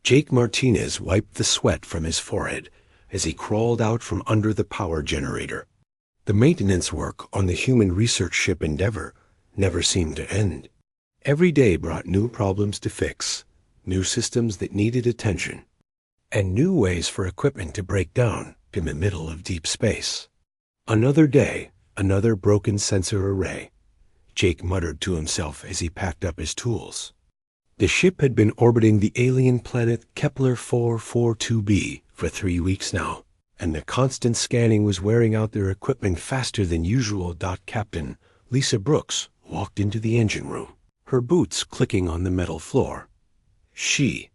Jake Martinez wiped the sweat from his forehead as he crawled out from under the power generator. The maintenance work on the human research ship Endeavor never seemed to end. Every day brought new problems to fix, new systems that needed attention, and new ways for equipment to break down in the middle of deep space. Another day, another broken sensor array. Jake muttered to himself as he packed up his tools. The ship had been orbiting the alien planet Kepler 442b for 3 weeks now, and the constant scanning was wearing out their equipment faster than usual. Captain Lisa Brooks walked into the engine room, her boots clicking on the metal floor. She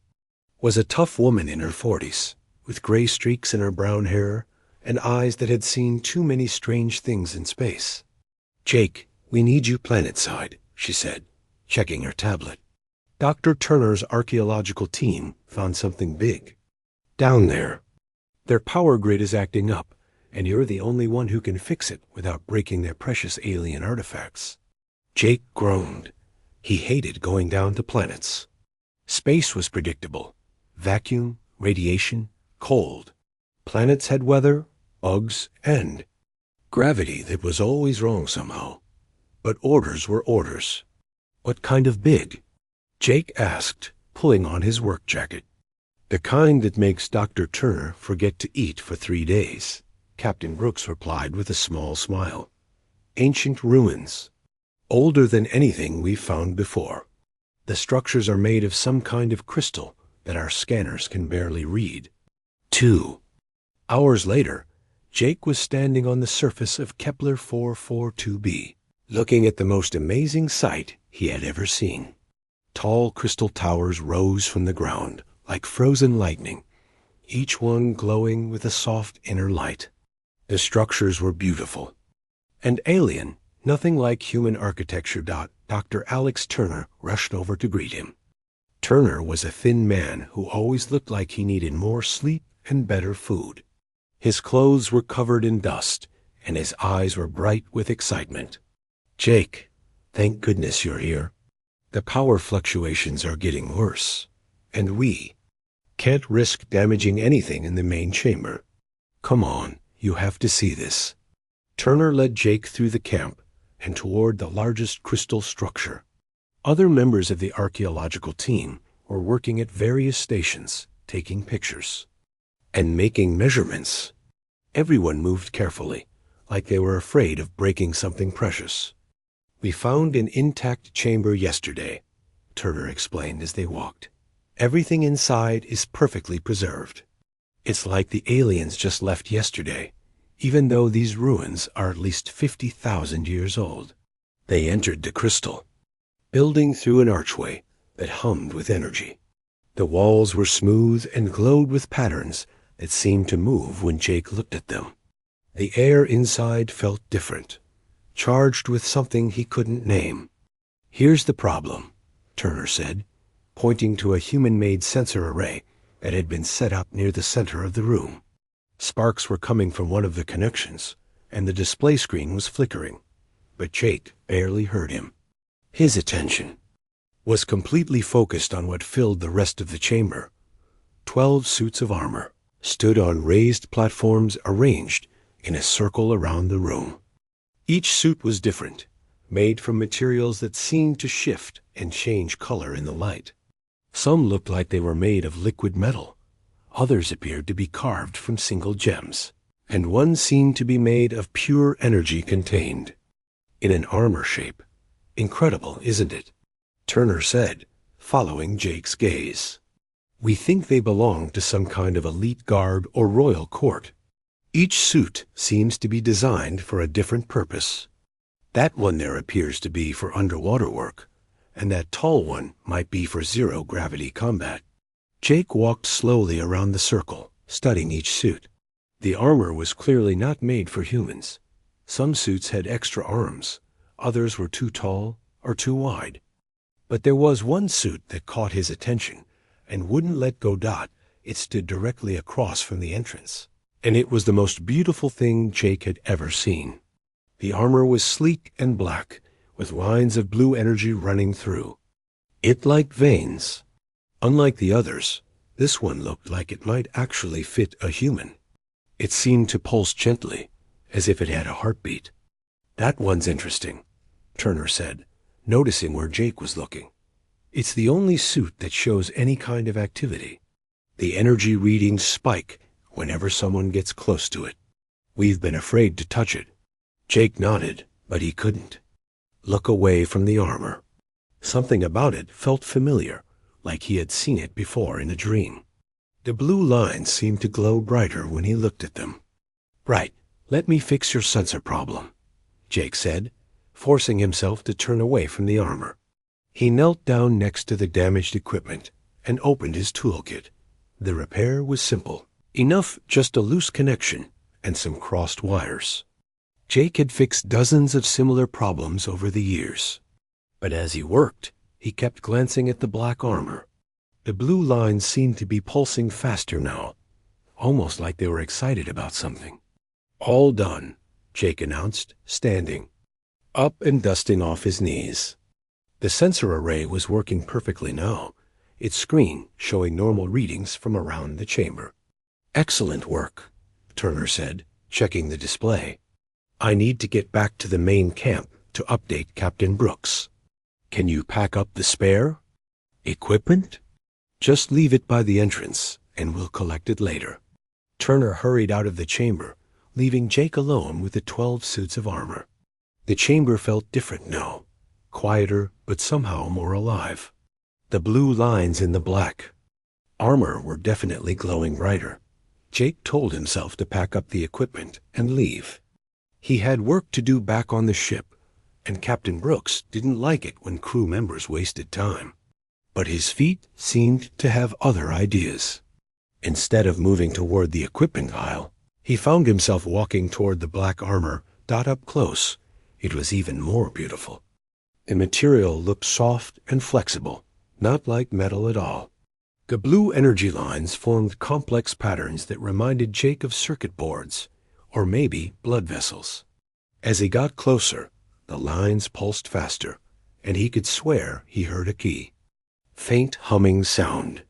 was a tough woman in her 40s, with gray streaks in her brown hair and eyes that had seen too many strange things in space. "Jake, we need you planetside," she said, checking her tablet. "Dr. Turner's archaeological team found something big. Down there. Their power grid is acting up, and you're the only one who can fix it without breaking their precious alien artifacts." Jake groaned. He hated going down to planets. Space was predictable. Vacuum, radiation, cold. Planets had weather, bugs, and gravity that was always wrong somehow. But orders were orders. "What kind of big?" Jake asked, pulling on his work jacket. "The kind that makes Dr. Turner forget to eat for 3 days," Captain Brooks replied with a small smile. "Ancient ruins. Older than anything we've found before. The structures are made of some kind of crystal that our scanners can barely read." 2 hours later, Jake was standing on the surface of Kepler 442b, looking at the most amazing sight he had ever seen. Tall crystal towers rose from the ground like frozen lightning, each one glowing with a soft inner light. The structures were beautiful and alien, nothing like human architecture. Dr. Alex Turner rushed over to greet him. Turner was a thin man who always looked like he needed more sleep and better food. His clothes were covered in dust, and his eyes were bright with excitement. "Jake, thank goodness you're here. The power fluctuations are getting worse, and we can't risk damaging anything in the main chamber. Come on, you have to see this." Turner led Jake through the camp and toward the largest crystal structure. Other members of the archaeological team were working at various stations, taking pictures and making measurements. Everyone moved carefully, like they were afraid of breaking something precious. "We found an intact chamber yesterday," Turner explained as they walked. "Everything inside is perfectly preserved. It's like the aliens just left yesterday, even though these ruins are at least 50,000 years old." They entered the crystal, building through an archway that hummed with energy. The walls were smooth and glowed with patterns that seemed to move when Jake looked at them. The air inside felt different, charged with something he couldn't name. "Here's the problem," Turner said, pointing to a human-made sensor array that had been set up near the center of the room. Sparks were coming from one of the connections, and the display screen was flickering, but Jake barely heard him. His attention was completely focused on what filled the rest of the chamber. 12 suits of armor stood on raised platforms arranged in a circle around the room. Each suit was different, made from materials that seemed to shift and change color in the light. Some looked like they were made of liquid metal. Others appeared to be carved from single gems, and one seemed to be made of pure energy contained in an armor shape. "Incredible, isn't it?" Turner said, following Jake's gaze. "We think they belong to some kind of elite guard or royal court. Each suit seems to be designed for a different purpose. That one there appears to be for underwater work, and that tall one might be for zero-gravity combat." Jake walked slowly around the circle, studying each suit. The armor was clearly not made for humans. Some suits had extra arms, others were too tall or too wide. But there was one suit that caught his attention and wouldn't let go. It stood directly across from the entrance, and it was the most beautiful thing Jake had ever seen. The armor was sleek and black, with lines of blue energy running through it like veins. Unlike the others, This one looked like it might actually fit a human. It seemed to pulse gently, as if it had a heartbeat. "That one's interesting," Turner said, noticing where Jake was looking. "It's the only suit that shows any kind of activity. The energy readings spike whenever someone gets close to it. We've been afraid to touch it." Jake nodded, but he couldn't look away from the armor. Something about it felt familiar, like he had seen it before in a dream. The blue lines seemed to glow brighter when he looked at them. "Right, let me fix your sensor problem," Jake said, forcing himself to turn away from the armor. He knelt down next to the damaged equipment and opened his toolkit. The repair was simple, enough just a loose connection and some crossed wires. Jake had fixed dozens of similar problems over the years. But as he worked, he kept glancing at the black armor. The blue lines seemed to be pulsing faster now, almost like they were excited about something. "All done," Jake announced, standing up and dusting off his knees. The sensor array was working perfectly now, its screen showing normal readings from around the chamber. "Excellent work," Turner said, checking the display. "I need to get back to the main camp to update Captain Brooks. Can you pack up the spare equipment? Just leave it by the entrance, and we'll collect it later." Turner hurried out of the chamber, leaving Jake alone with the 12 suits of armor. The chamber felt different now, quieter but somehow more alive. The blue lines in the black armor were definitely glowing brighter. Jake told himself to pack up the equipment and leave. He had work to do back on the ship, and Captain Brooks didn't like it when crew members wasted time. But his feet seemed to have other ideas. Instead of moving toward the equipment aisle, he found himself walking toward the black armor. Up close, it was even more beautiful. The material looked soft and flexible, not like metal at all. The blue energy lines formed complex patterns that reminded Jake of circuit boards, or maybe blood vessels. As he got closer, the lines pulsed faster, and he could swear he heard a key. Faint humming sound.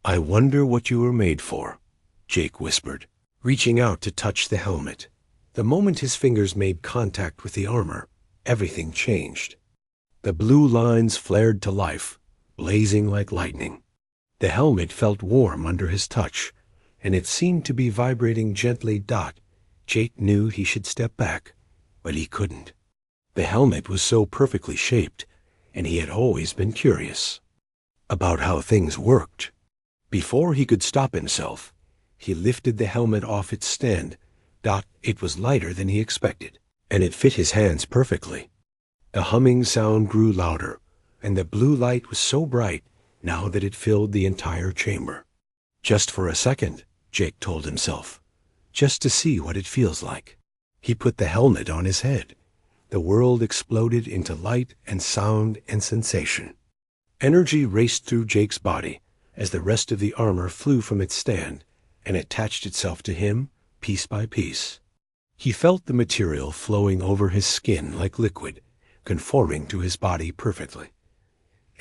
"I wonder what you were made for," Jake whispered, reaching out to touch the helmet. The moment his fingers made contact with the armor, everything changed. The blue lines flared to life, blazing like lightning. The helmet felt warm under his touch, and it seemed to be vibrating gently. Jake knew he should step back, but he couldn't. The helmet was so perfectly shaped, and he had always been curious about how things worked. Before he could stop himself, he lifted the helmet off its stand. It was lighter than he expected, and it fit his hands perfectly. The humming sound grew louder, and the blue light was so bright now that it filled the entire chamber. "Just for a second," Jake told himself, "just to see what it feels like." He put the helmet on his head. The world exploded into light and sound and sensation. Energy raced through Jake's body as the rest of the armor flew from its stand and attached itself to him piece by piece. He felt the material flowing over his skin like liquid, conforming to his body perfectly.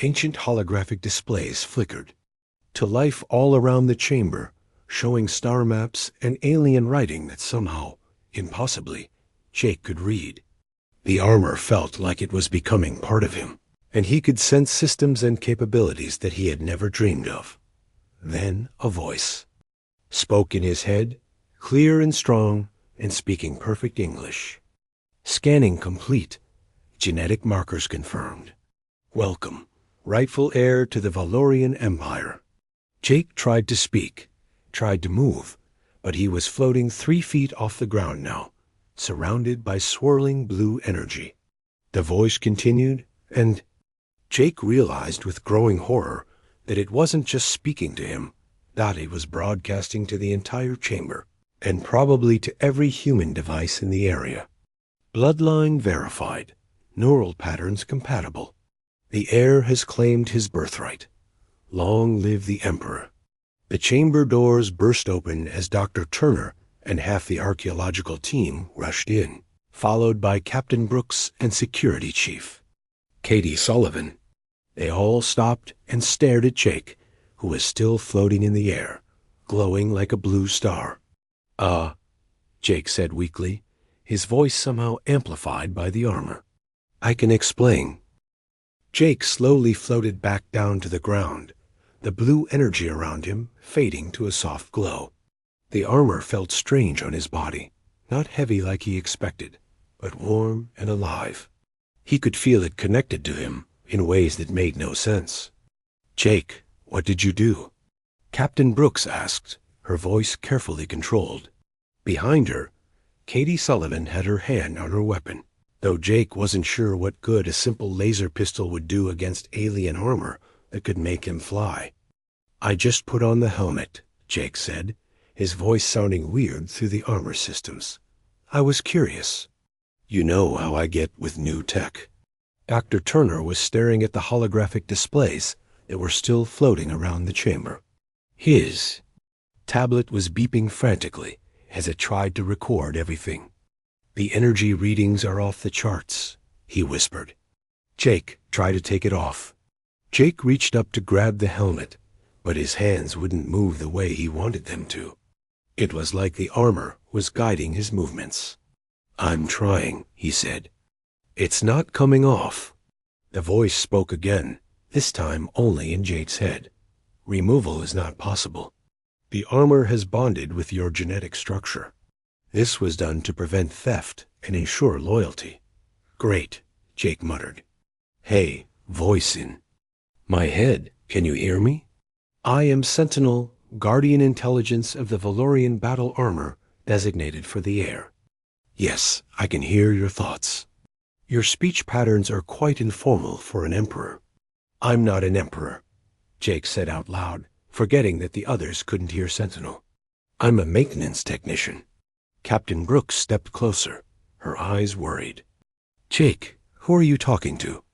Ancient holographic displays flickered to life all around the chamber, showing star maps and alien writing that somehow, impossibly, Jake could read. The armor felt like it was becoming part of him, and he could sense systems and capabilities that he had never dreamed of. Then a voice spoke in his head, clear and strong, and speaking perfect English. "Scanning complete. Genetic markers confirmed. Welcome, rightful heir to the Valorian Empire." Jake tried to speak, tried to move, but he was floating 3 feet off the ground now, surrounded by swirling blue energy. The voice continued, and Jake realized with growing horror that it wasn't just speaking to him, that it was broadcasting to the entire chamber, and probably to every human device in the area. "Bloodline verified. Neural patterns compatible. The heir has claimed his birthright. Long live the Emperor." The chamber doors burst open as Dr. Turner and half the archaeological team rushed in, followed by Captain Brooks and Security Chief Katie Sullivan. They all stopped and stared at Jake, who was still floating in the air, glowing like a blue star. Jake said weakly, his voice somehow amplified by the armor. I can explain. Jake slowly floated back down to the ground, the blue energy around him fading to a soft glow. The armor felt strange on his body, not heavy like he expected, but warm and alive. He could feel it connected to him in ways that made no sense. Jake, what did you do? Captain Brooks asked, her voice carefully controlled. Behind her, Katie Sullivan had her hand on her weapon, though Jake wasn't sure what good a simple laser pistol would do against alien armor that could make him fly. I just put on the helmet, Jake said, his voice sounding weird through the armor systems. I was curious. You know how I get with new tech. Dr. Turner was staring at the holographic displays that were still floating around the chamber. His tablet was beeping frantically as it tried to record everything. The energy readings are off the charts, he whispered. Jake, try to take it off. Jake reached up to grab the helmet, but his hands wouldn't move the way he wanted them to. It was like the armor was guiding his movements. I'm trying, he said. It's not coming off. The voice spoke again, this time only in Jake's head. Removal is not possible. The armor has bonded with your genetic structure. This was done to prevent theft and ensure loyalty. Great, Jake muttered. Hey, voice in my head, can you hear me? I am Sentinel, Guardian Intelligence of the Valorian battle armor designated for the air. Yes, I can hear your thoughts. Your speech patterns are quite informal for an emperor. I'm not an emperor, Jake said out loud, forgetting that the others couldn't hear Sentinel. I'm a maintenance technician. Captain Brooks stepped closer, her eyes worried. Jake, who are you talking to?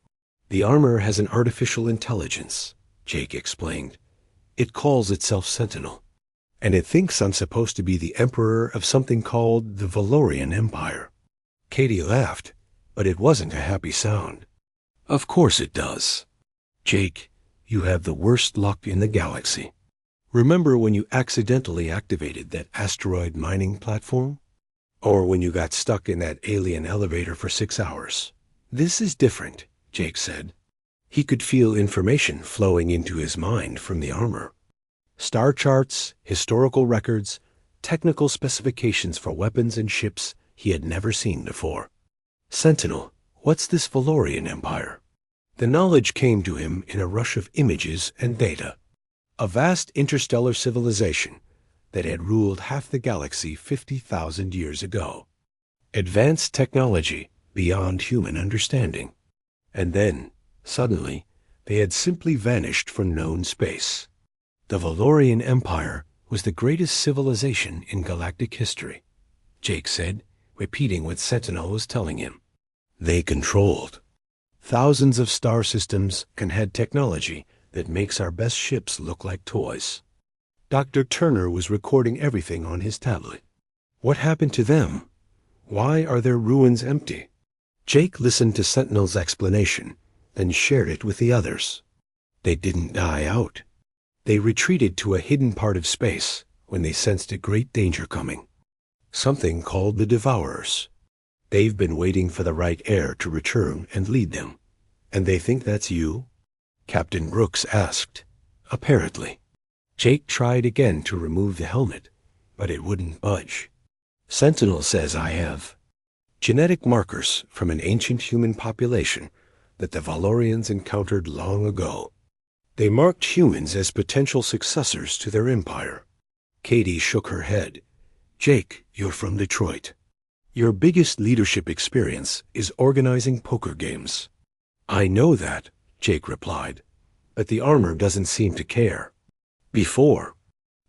The armor has an artificial intelligence, Jake explained. It calls itself Sentinel, and it thinks I'm supposed to be the emperor of something called the Valorian Empire. Katie laughed, but it wasn't a happy sound. Of course it does. Jake, you have the worst luck in the galaxy. Remember when you accidentally activated that asteroid mining platform? Or when you got stuck in that alien elevator for 6 hours? This is different, Jake said. He could feel information flowing into his mind from the armor. Star charts, historical records, technical specifications for weapons and ships he had never seen before. Sentinel, what's this Valorian Empire? The knowledge came to him in a rush of images and data. A vast interstellar civilization that had ruled half the galaxy 50,000 years ago. Advanced technology beyond human understanding. And then, suddenly, they had simply vanished from known space. The Valorian Empire was the greatest civilization in galactic history, Jake said, repeating what Sentinel was telling him. They controlled thousands of star systems and had technology that makes our best ships look like toys. Dr. Turner was recording everything on his tablet. What happened to them? Why are their ruins empty? Jake listened to Sentinel's explanation, then shared it with the others. They didn't die out. They retreated to a hidden part of space when they sensed a great danger coming. Something called the Devourers. They've been waiting for the right heir to return and lead them. And they think that's you? Captain Brooks asked. Apparently. Jake tried again to remove the helmet, but it wouldn't budge. Sentinel says I have genetic markers from an ancient human population that the Valorians encountered long ago. They marked humans as potential successors to their empire. Katie shook her head. Jake, you're from Detroit. Your biggest leadership experience is organizing poker games. I know that, Jake replied, but the armor doesn't seem to care. Before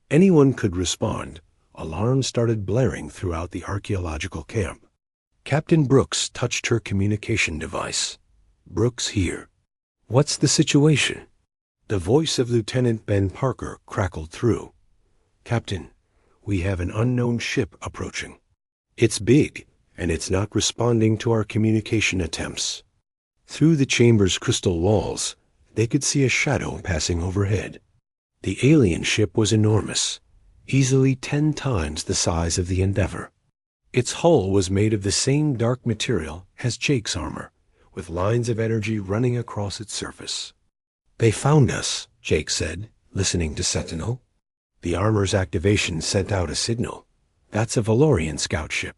anyone could respond, alarms started blaring throughout the archaeological camp. Captain Brooks touched her communication device. Brooks here. What's the situation? The voice of Lieutenant Ben Parker crackled through. Captain, we have an unknown ship approaching. It's big, and it's not responding to our communication attempts. Through the chamber's crystal walls, they could see a shadow passing overhead. The alien ship was enormous, easily 10 times the size of the Endeavour. Its hull was made of the same dark material as Jake's armor, with lines of energy running across its surface. "They found us," Jake said, listening to Sentinel. The armor's activation sent out a signal. "That's a Valorian scout ship."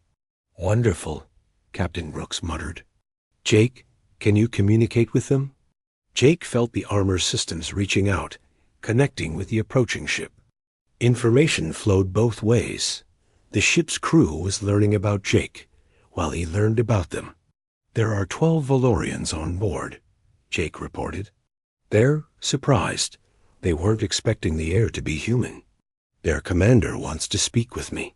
"Wonderful," Captain Brooks muttered. "Jake, can you communicate with them?" Jake felt the armor's systems reaching out, connecting with the approaching ship. Information flowed both ways. The ship's crew was learning about Jake, while he learned about them. "There are 12 Valorians on board," Jake reported. "They're surprised. They weren't expecting the air to be human. Their commander wants to speak with me."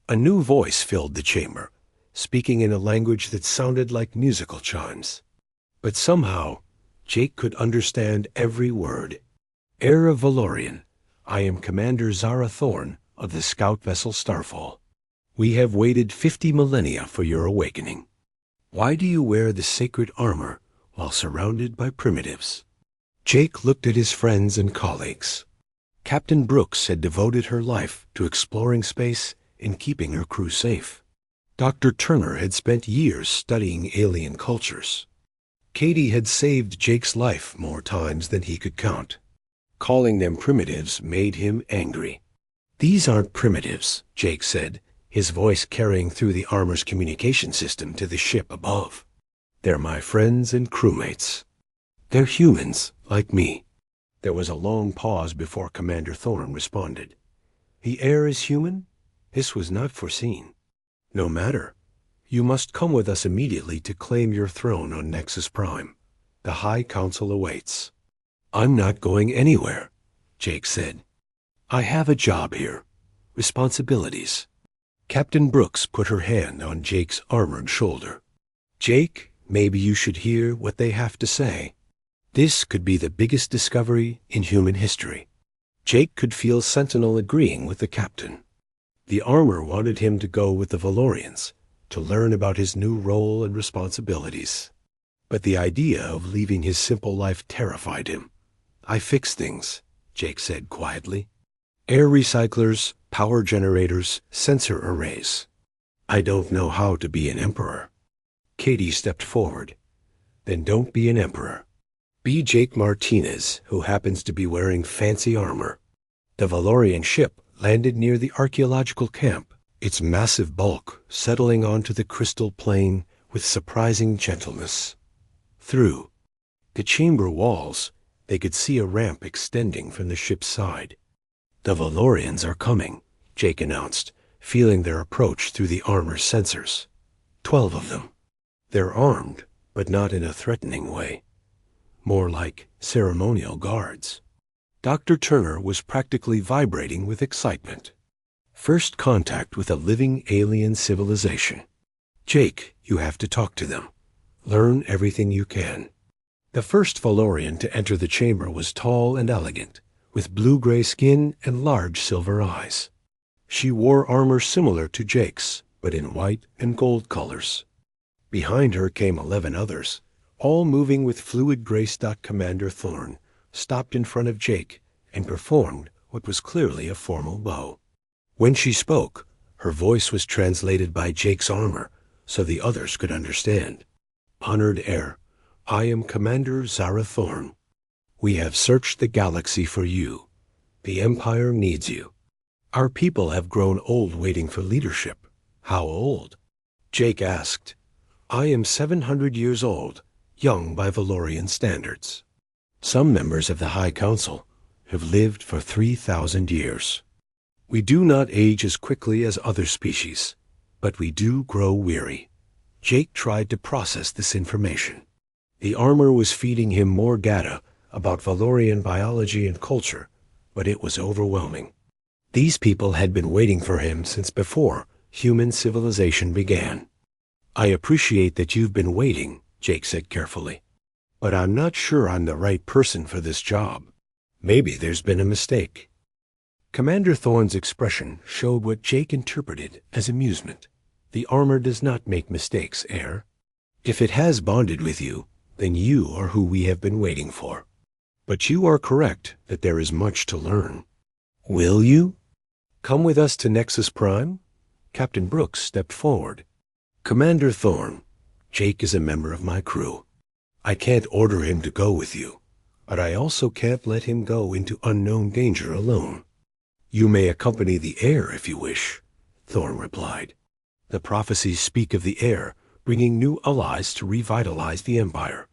A new voice filled the chamber, speaking in a language that sounded like musical chimes. But somehow, Jake could understand every word. "Heir of Valorian, I am Commander Zara Thorne of the scout vessel Starfall. We have waited 50 millennia for your awakening. Why do you wear the sacred armor while surrounded by primitives?" Jake looked at his friends and colleagues. Captain Brooks had devoted her life to exploring space and keeping her crew safe. Dr. Turner had spent years studying alien cultures. Katie had saved Jake's life more times than he could count. Calling them primitives made him angry. "These aren't primitives," Jake said, his voice carrying through the armor's communication system to the ship above. "They're my friends and crewmates. They're humans, like me." There was a long pause before Commander Thorne responded. "The heir is human? This was not foreseen. No matter. You must come with us immediately to claim your throne on Nexus Prime. The High Council awaits." "I'm not going anywhere," Jake said. "I have a job here. Responsibilities." Captain Brooks put her hand on Jake's armored shoulder. "Jake, maybe you should hear what they have to say. This could be the biggest discovery in human history." Jake could feel Sentinel agreeing with the captain. The armor wanted him to go with the Valorians, to learn about his new role and responsibilities. But the idea of leaving his simple life terrified him. "I fix things," Jake said quietly. "Air recyclers, power generators, sensor arrays. I don't know how to be an emperor." Katie stepped forward. "Then don't be an emperor. Be Jake Martinez, who happens to be wearing fancy armor." The Valorian ship landed near the archaeological camp, its massive bulk settling onto the crystal plain with surprising gentleness. Through the chamber walls, they could see a ramp extending from the ship's side. "The Valorians are coming," Jake announced, feeling their approach through the armor's sensors. 12 of them. They're armed, but not in a threatening way. More like ceremonial guards. Dr. Turner was practically vibrating with excitement. First contact with a living alien civilization. "Jake, you have to talk to them. Learn everything you can." The first Valorian to enter the chamber was tall and elegant, with blue-gray skin and large silver eyes. She wore armor similar to Jake's, but in white and gold colors. Behind her came 11 others, all moving with fluid grace. Commander Thorne stopped in front of Jake and performed what was clearly a formal bow. When she spoke, her voice was translated by Jake's armor so the others could understand. "Honored heir, I am Commander Zara Thorne. We have searched the galaxy for you. The Empire needs you. Our people have grown old waiting for leadership." "How old?" Jake asked. "I am 700 years old, young by Valorian standards. Some members of the High Council have lived for 3,000 years. We do not age as quickly as other species, but we do grow weary." Jake tried to process this information. The armor was feeding him more data about Valorian biology and culture, but it was overwhelming. These people had been waiting for him since before human civilization began. "I appreciate that you've been waiting," Jake said carefully, "but I'm not sure I'm the right person for this job. Maybe there's been a mistake." Commander Thorne's expression showed what Jake interpreted as amusement. "The armor does not make mistakes, heir. If it has bonded with you, then you are who we have been waiting for." But you are correct that there is much to learn. Will you? Come with us to Nexus Prime? Captain Brooks stepped forward. Commander Thorne, Jake is a member of my crew. I can't order him to go with you, but I also can't let him go into unknown danger alone. You may accompany the heir if you wish, Thorne replied. The prophecies speak of the heir bringing new allies to revitalize the Empire.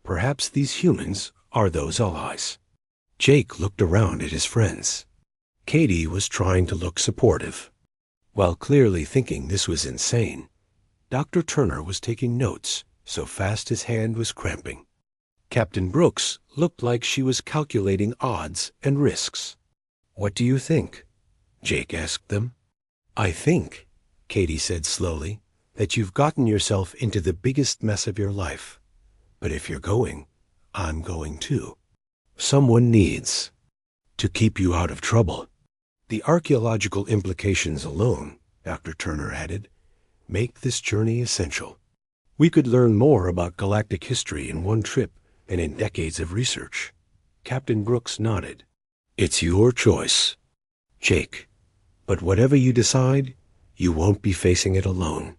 Perhaps these humans are those allies. Jake looked around at his friends. Katie was trying to look supportive. While clearly thinking this was insane, Dr. Turner was taking notes so fast his hand was cramping. Captain Brooks looked like she was calculating odds and risks. What do you think? Jake asked them. I think, Katie said slowly, that you've gotten yourself into the biggest mess of your life. But if you're going, I'm going too. Someone needs to keep you out of trouble. The archaeological implications alone, Dr. Turner added, make this journey essential. We could learn more about galactic history in one trip and in decades of research. Captain Brooks nodded. It's your choice, Jake. But whatever you decide, you won't be facing it alone.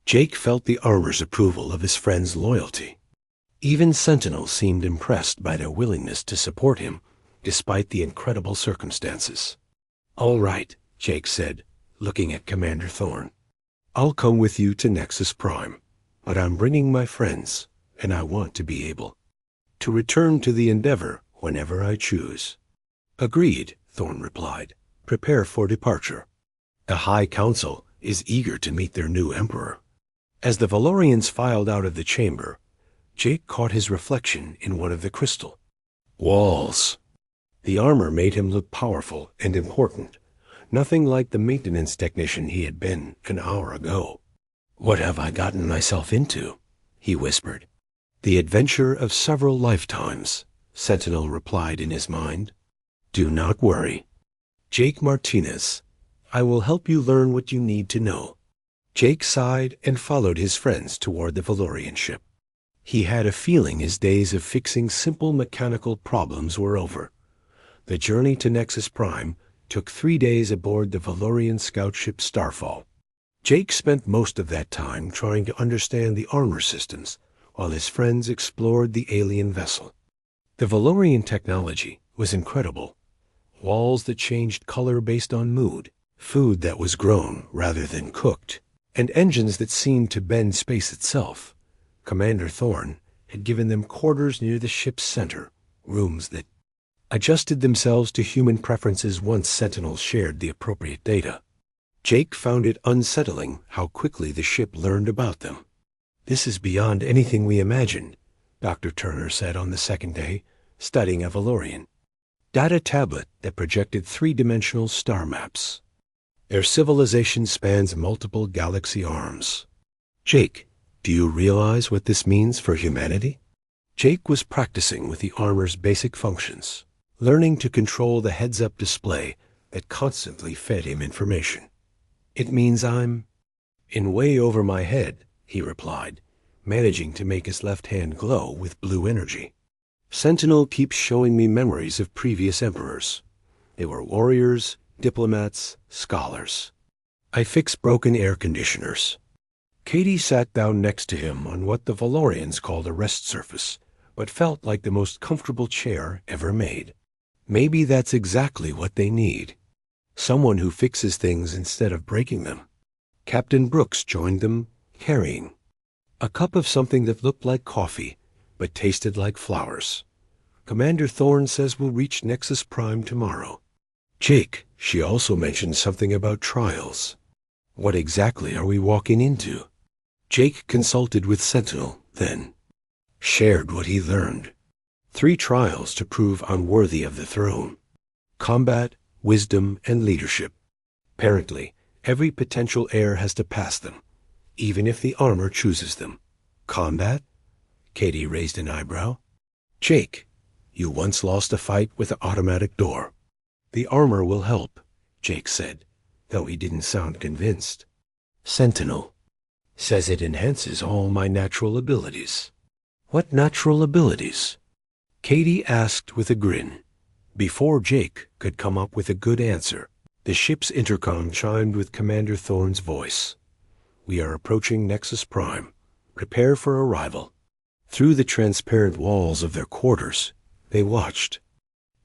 Jake felt the armor's approval of his friend's loyalty. Even Sentinel seemed impressed by their willingness to support him, despite the incredible circumstances. All right, Jake said, looking at Commander Thorne. I'll come with you to Nexus Prime, but I'm bringing my friends, and I want to be able to return to the Endeavor whenever I choose. Agreed, Thorne replied. Prepare for departure. The High Council is eager to meet their new Emperor. As the Valorians filed out of the chamber, Jake caught his reflection in one of the crystal walls. The armor made him look powerful and important, nothing like the maintenance technician he had been an hour ago. What have I gotten myself into? He whispered. The adventure of several lifetimes, Sentinel replied in his mind. Do not worry. Jake Martinez, I will help you learn what you need to know. Jake sighed and followed his friends toward the Valorian ship. He had a feeling his days of fixing simple mechanical problems were over. The journey to Nexus Prime took 3 days aboard the Valorian scout ship Starfall. Jake spent most of that time trying to understand the armor systems, while his friends explored the alien vessel. The Valorian technology was incredible. Walls that changed color based on mood, food that was grown rather than cooked, and engines that seemed to bend space itself. Commander Thorne had given them quarters near the ship's center, rooms that adjusted themselves to human preferences once Sentinels shared the appropriate data. Jake found it unsettling how quickly the ship learned about them. This is beyond anything we imagined, Dr. Turner said on the second day, studying a Valorian data tablet that projected 3-dimensional star maps. Their civilization spans multiple galaxy arms. Jake, do you realize what this means for humanity? Jake was practicing with the armor's basic functions, learning to control the heads-up display that constantly fed him information. It means I'm in way over my head, he replied, managing to make his left hand glow with blue energy. Sentinel keeps showing me memories of previous emperors. They were warriors, diplomats, scholars. I fix broken air conditioners. Katie sat down next to him on what the Valorians called a rest surface, but felt like the most comfortable chair ever made. Maybe that's exactly what they need. Someone who fixes things instead of breaking them. Captain Brooks joined them, carrying a cup of something that looked like coffee, but tasted like flowers. Commander Thorne says we'll reach Nexus Prime tomorrow. Jake, she also mentioned something about trials. What exactly are we walking into? Jake consulted with Sentinel, then shared what he learned. 3 trials to prove unworthy of the throne. Combat, wisdom, and leadership. Apparently, every potential heir has to pass them, even if the armor chooses them. Combat? Katie raised an eyebrow. Jake, you once lost a fight with an automatic door. The armor will help, Jake said, though he didn't sound convinced. Sentinel says it enhances all my natural abilities. What natural abilities? Katie asked with a grin. Before Jake could come up with a good answer, the ship's intercom chimed with Commander Thorne's voice. "We are approaching Nexus Prime. Prepare for arrival." Through the transparent walls of their quarters, they watched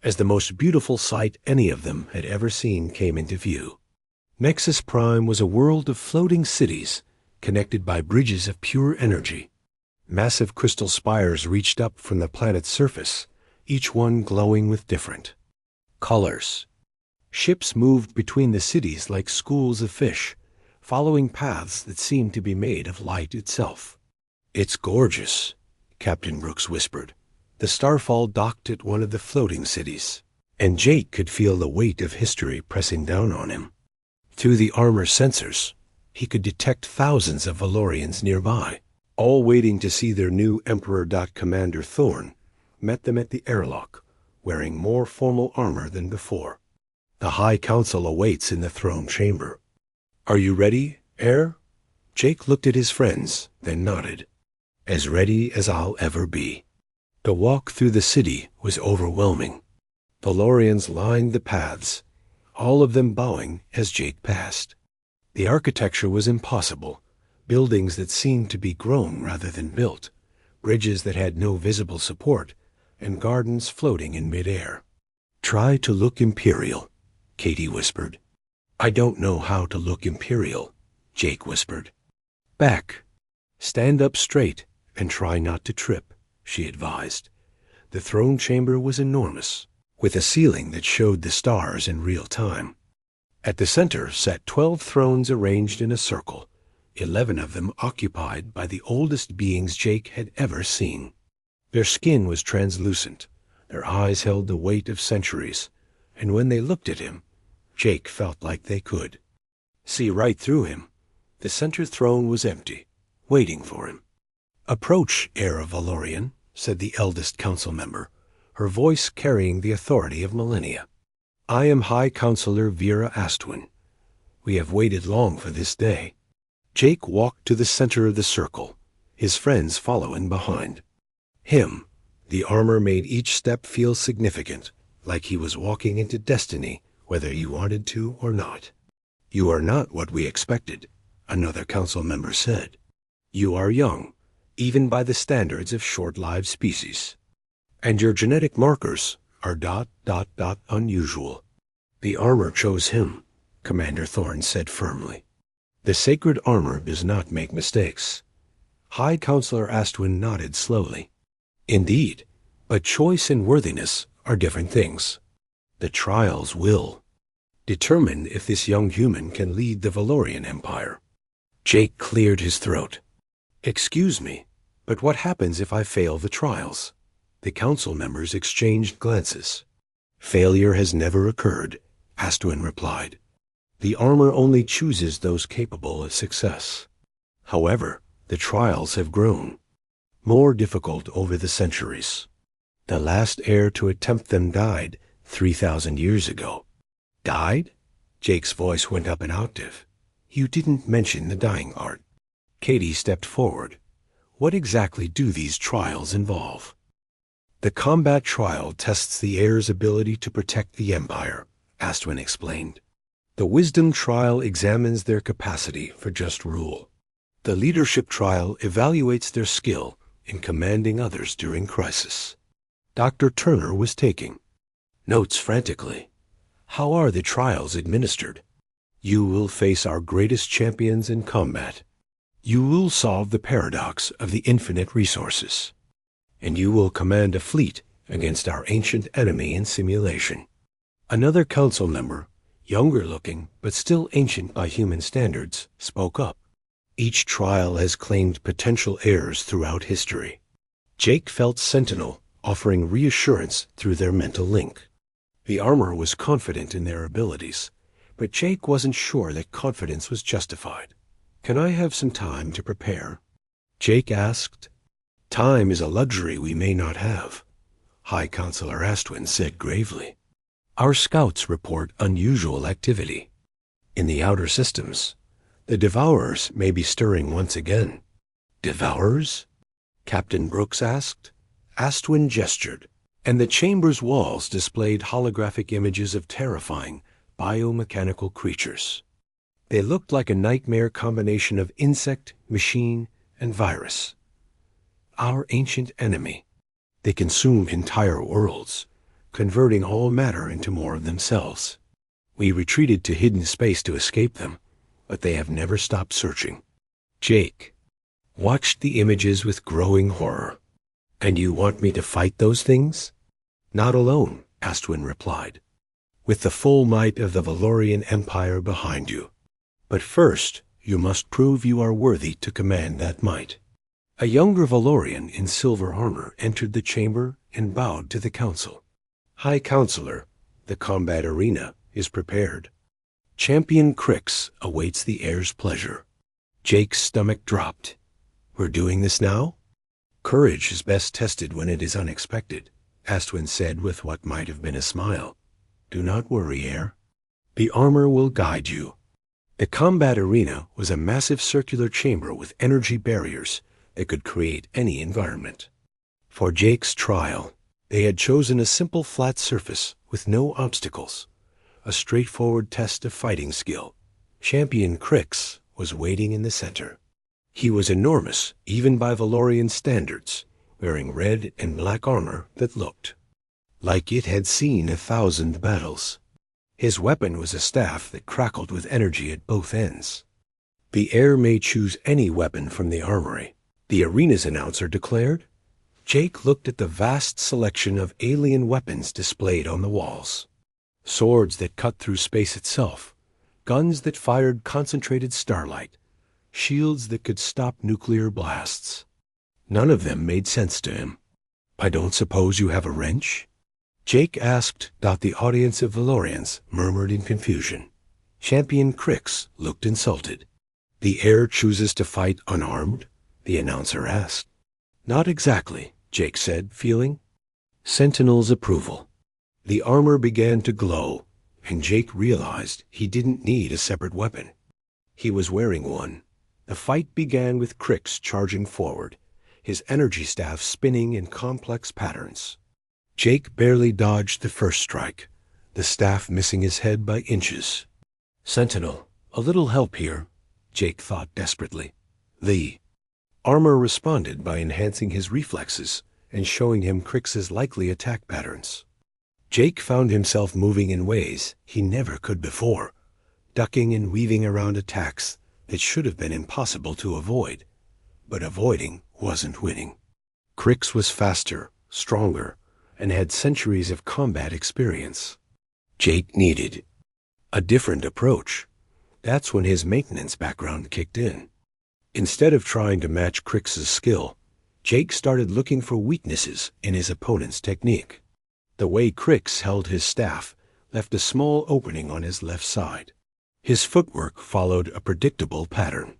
as the most beautiful sight any of them had ever seen came into view. Nexus Prime was a world of floating cities connected by bridges of pure energy. Massive crystal spires reached up from the planet's surface, each one glowing with different colors. Ships moved between the cities like schools of fish, following paths that seemed to be made of light itself. "It's gorgeous," Captain Brooks whispered. The Starfall docked at one of the floating cities, and Jake could feel the weight of history pressing down on him. Through the armor sensors, he could detect thousands of Valorians nearby, all waiting to see their new Emperor. Commander Thorne met them at the airlock, wearing more formal armor than before. "The High Council awaits in the throne chamber. Are you ready, Heir?" Jake looked at his friends, then nodded. "As ready as I'll ever be." The walk through the city was overwhelming. Valorians lined the paths, all of them bowing as Jake passed. The architecture was impossible, buildings that seemed to be grown rather than built, bridges that had no visible support, and gardens floating in midair. "Try to look imperial," Katie whispered. "I don't know how to look imperial," Jake whispered. "Back. Stand up straight and try not to trip," she advised. The throne chamber was enormous, with a ceiling that showed the stars in real time. At the center sat 12 thrones arranged in a circle, 11 of them occupied by the oldest beings Jake had ever seen. Their skin was translucent, their eyes held the weight of centuries, and when they looked at him, Jake felt like they could see right through him. The center throne was empty, waiting for him. "Approach, Heir of Valorian," said the eldest council member, her voice carrying the authority of millennia. "I am High Counselor Vera Astwin. We have waited long for this day." Jake walked to the center of the circle, his friends following behind. The armor made each step feel significant, like he was walking into destiny, whether he wanted to or not. "You are not what we expected," another council member said. "You are young, even by the standards of short-lived species. And your genetic markers are ... unusual." "The armor chose him," Commander Thorne said firmly. "The sacred armor does not make mistakes." High Counselor Astwin nodded slowly. "Indeed, but choice and worthiness are different things. The trials will determine if this young human can lead the Valorian Empire." Jake cleared his throat. "Excuse me, but what happens if I fail the trials?" The council members exchanged glances. "Failure has never occurred," Astwin replied. "The armor only chooses those capable of success. However, the trials have grown, more difficult over the centuries. The last heir to attempt them died 3,000 years ago." "Died?" Jake's voice went up an octave. "You didn't mention the dying art." Katie stepped forward. "What exactly do these trials involve?" "The combat trial tests the heir's ability to protect the Empire," Astwin explained. "The wisdom trial examines their capacity for just rule. The leadership trial evaluates their skill in commanding others during crisis." Dr. Turner was taking notes frantically. "How are the trials administered?" "You will face our greatest champions in combat. You will solve the paradox of the infinite resources. And you will command a fleet against our ancient enemy in simulation." Another council member, younger looking but still ancient by human standards, spoke up. "Each trial has claimed potential heirs throughout history." Jake felt Sentinel offering reassurance through their mental link. The armor was confident in their abilities, but Jake wasn't sure that confidence was justified. "Can I have some time to prepare?" Jake asked. "Time is a luxury we may not have," High Counselor Astwin said gravely. "Our scouts report unusual activity. In the outer systems, the Devourers may be stirring once again." "Devourers?" Captain Brooks asked. Astwin gestured. and the chamber's walls displayed holographic images of terrifying, biomechanical creatures. They looked like a nightmare combination of insect, machine, and virus. Our ancient enemy. They consumed entire worlds, converting all matter into more of themselves. We retreated to hidden space to escape them, but they have never stopped searching. Jake watched the images with growing horror. And you want me to fight those things? Not alone, Astwin replied. With the full might of the Valorian Empire behind you. But first, you must prove you are worthy to command that might. A younger Valorian in silver armor entered the chamber and bowed to the council. High Counselor, the combat arena is prepared. Champion Crix awaits the heir's pleasure. Jake's stomach dropped. We're doing this now? Courage is best tested when it is unexpected, Astwin said with what might have been a smile. Do not worry, heir. The armor will guide you. The combat arena was a massive circular chamber with energy barriers that could create any environment. For Jake's trial, they had chosen a simple flat surface with no obstacles, a straightforward test of fighting skill. Champion Crix was waiting in the center. He was enormous, even by Valorian standards, wearing red and black armor that looked like it had seen 1,000 battles. His weapon was a staff that crackled with energy at both ends. The heir may choose any weapon from the armory, the arena's announcer declared. Jake looked at the vast selection of alien weapons displayed on the walls. Swords that cut through space itself, guns that fired concentrated starlight, shields that could stop nuclear blasts. None of them made sense to him. I don't suppose you have a wrench? Jake asked. The audience of Valorians murmured in confusion. Champion Crix looked insulted. The heir chooses to fight unarmed? The announcer asked. Not exactly, Jake said, feeling Sentinel's approval. The armor began to glow, and Jake realized he didn't need a separate weapon. He was wearing one. The fight began with Crix charging forward, his energy staff spinning in complex patterns. Jake barely dodged the first strike, the staff missing his head by inches. Sentinel, a little help here, Jake thought desperately. The armor responded by enhancing his reflexes and showing him Crix's likely attack patterns. Jake found himself moving in ways he never could before, ducking and weaving around attacks that should have been impossible to avoid. But avoiding wasn't winning. Crix was faster, stronger, and had centuries of combat experience. Jake needed a different approach. That's when his maintenance background kicked in. Instead of trying to match Crix's skill, Jake started looking for weaknesses in his opponent's technique. The way Crix held his staff left a small opening on his left side. His footwork followed a predictable pattern.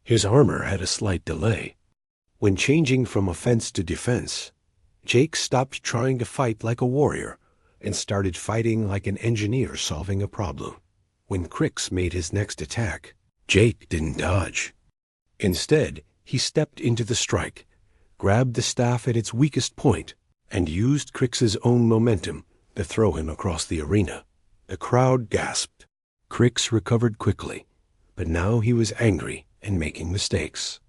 His armor had a slight delay. When changing from offense to defense, Jake stopped trying to fight like a warrior and started fighting like an engineer solving a problem. When Crix made his next attack, Jake didn't dodge. Instead, he stepped into the strike, grabbed the staff at its weakest point, and used Crix's own momentum to throw him across the arena. The crowd gasped. Crix recovered quickly, but now he was angry and making mistakes.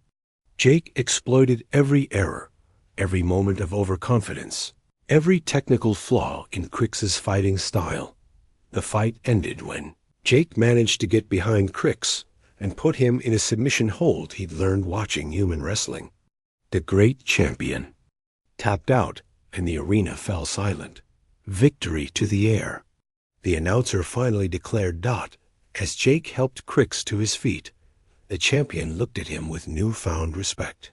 Jake exploited every error, every moment of overconfidence, every technical flaw in Crix's fighting style. The fight ended when Jake managed to get behind Crix and put him in a submission hold he'd learned watching human wrestling. The great champion tapped out, and the arena fell silent. Victory to the heir. The announcer finally declared. As Jake helped Crix to his feet, the champion looked at him with newfound respect.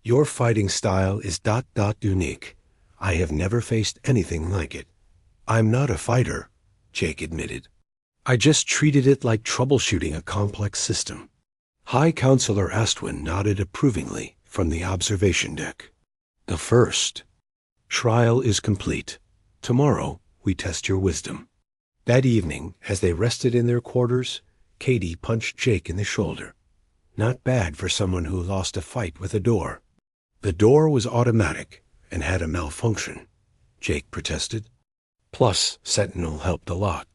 Your fighting style is unique. I have never faced anything like it. I'm not a fighter, Jake admitted. I just treated it like troubleshooting a complex system. High Counselor Astwin nodded approvingly from the observation deck. The first trial is complete. Tomorrow we test your wisdom. That evening, as they rested in their quarters, Katie punched Jake in the shoulder. Not bad for someone who lost a fight with a door. The door was automatic and had a malfunction. Jake protested. Plus, Sentinel helped a lot.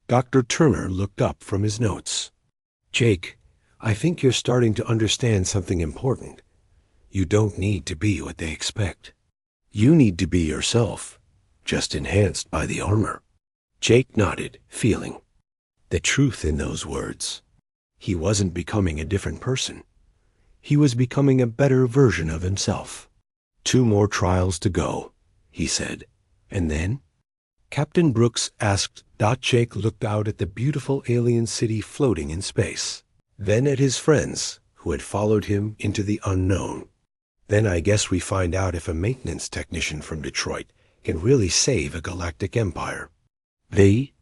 Dr. Turner looked up from his notes. Jake, I think you're starting to understand something important. You don't need to be what they expect. You need to be yourself, just enhanced by the armor. Jake nodded, feeling the truth in those words. He wasn't becoming a different person. He was becoming a better version of himself. 2 more trials to go, he said. And then? Captain Brooks asked. Jake looked out at the beautiful alien city floating in space, then at his friends who had followed him into the unknown. Then I guess we find out if a maintenance technician from Detroit can really save a galactic empire. The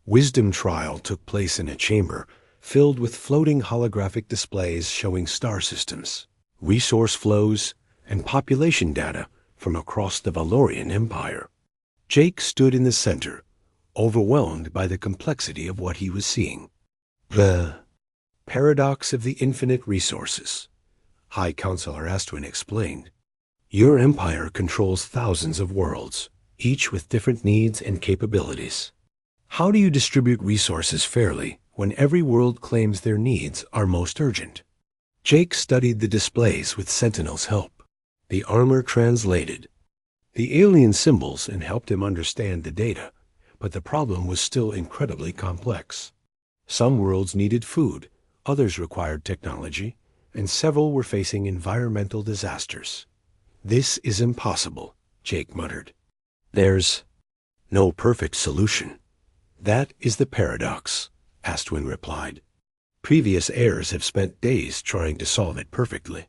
wisdom trial took place in a chamber filled with floating holographic displays showing star systems, resource flows, and population data from across the Valorian Empire. Jake stood in the center, overwhelmed by the complexity of what he was seeing. The paradox of the infinite resources, High Counselor Astwin explained. Your empire controls thousands of worlds, each with different needs and capabilities. How do you distribute resources fairly when every world claims their needs are most urgent? Jake studied the displays with Sentinel's help. The armor translated the alien symbols and helped him understand the data, but the problem was still incredibly complex. Some worlds needed food, others required technology, and several were facing environmental disasters. This is impossible, Jake muttered. There's no perfect solution. That is the paradox, Astwin replied. Previous heirs have spent days trying to solve it perfectly.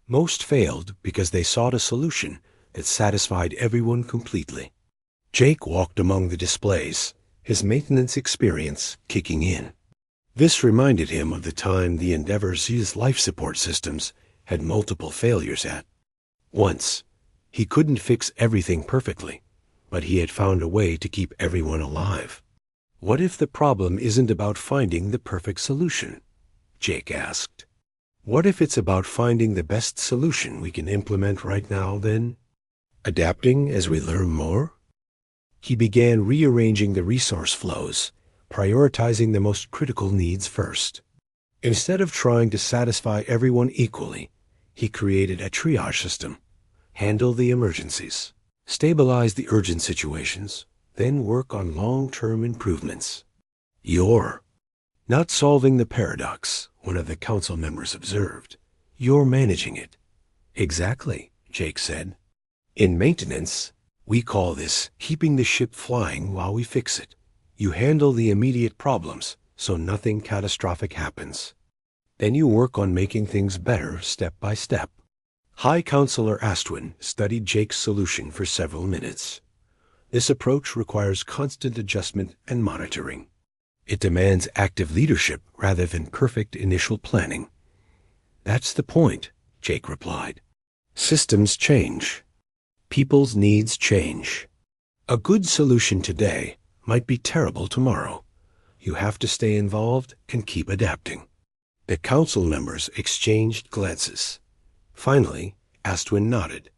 Most failed because they sought a solution that satisfied everyone completely. Jake walked among the displays, his maintenance experience kicking in. This reminded him of the time the Endeavor's life support systems had multiple failures at once. He couldn't fix everything perfectly, but he had found a way to keep everyone alive. What if the problem isn't about finding the perfect solution? Jake asked. What if it's about finding the best solution we can implement right now, then? Adapting as we learn more? He began rearranging the resource flows, prioritizing the most critical needs first. Instead of trying to satisfy everyone equally, he created a triage system. Handle the emergencies, stabilize the urgent situations, then work on long-term improvements. You're not solving the paradox, one of the council members observed. You're managing it. Exactly, Jake said. In maintenance, we call this keeping the ship flying while we fix it. You handle the immediate problems so nothing catastrophic happens. Then you work on making things better step by step. High Counselor Astwin studied Jake's solution for several minutes. This approach requires constant adjustment and monitoring. It demands active leadership rather than perfect initial planning. That's the point, Jake replied. Systems change. People's needs change. A good solution today might be terrible tomorrow. You have to stay involved and keep adapting. The council members exchanged glances. Finally, Astwin nodded.